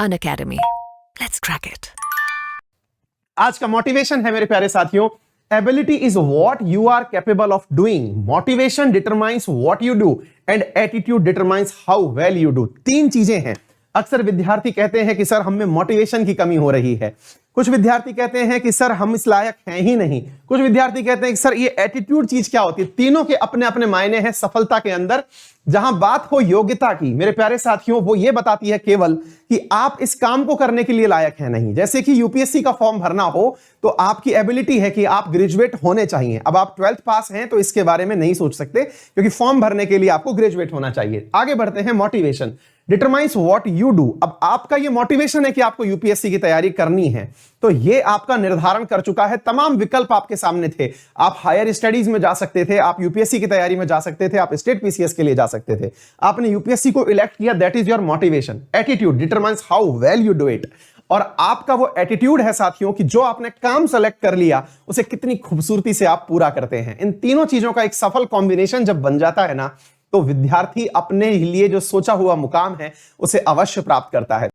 Unacademy. Let's crack it. आज का motivation है मेरे प्यारे साथियों, ability is what you are capable of doing, motivation determines what you do and attitude determines how well you do. तीन चीजें हैं। अक्सर विद्यार्थी कहते हैं कि सर हम में मोटिवेशन की कमी हो रही है, कुछ विद्यार्थी कहते हैं कि सर हम इस लायक हैं ही नहीं, कुछ विद्यार्थी कहते हैं कि सर ये एटीट्यूड चीज क्या होती है। तीनों के अपने अपने मायने हैं सफलता के अंदर। जहां बात हो योग्यता की मेरे प्यारे साथियों, वो ये बताती है केवल कि आप इस काम को करने के लिए लायक हैं नहीं। जैसे कि यूपीएससी का फॉर्म भरना हो तो आपकी एबिलिटी है कि आप ग्रेजुएट होने चाहिए। अब आप 12th पास हैं तो इसके बारे में नहीं सोच सकते, क्योंकि फॉर्म भरने के लिए आपको ग्रेजुएट होना चाहिए। आगे बढ़ते हैं, motivation determines what you do. अब आपका ये मोटिवेशन है कि आपको यूपीएससी की तैयारी करनी है, तो ये आपका निर्धारण कर चुका है। तमाम विकल्प आपके सामने थे, आप हायर स्टडीज में जा सकते थे, आप यूपीएससी की तैयारी में जा सकते थे, आप स्टेट पीसीएस के लिए जा सकते थे। आपने यूपीएससी को इलेक्ट किया, that is your motivation. Attitude determines how well you do it. और आपका वो एटीट्यूड है साथियों कि जो आपने काम सेलेक्ट कर लिया उसे कितनी खूबसूरती से आप पूरा करते हैं। इन तीनों चीजों का एक सफल कॉम्बिनेशन जब बन जाता है ना, तो विद्यार्थी अपने लिए जो सोचा हुआ मुकाम है उसे अवश्य प्राप्त करता है।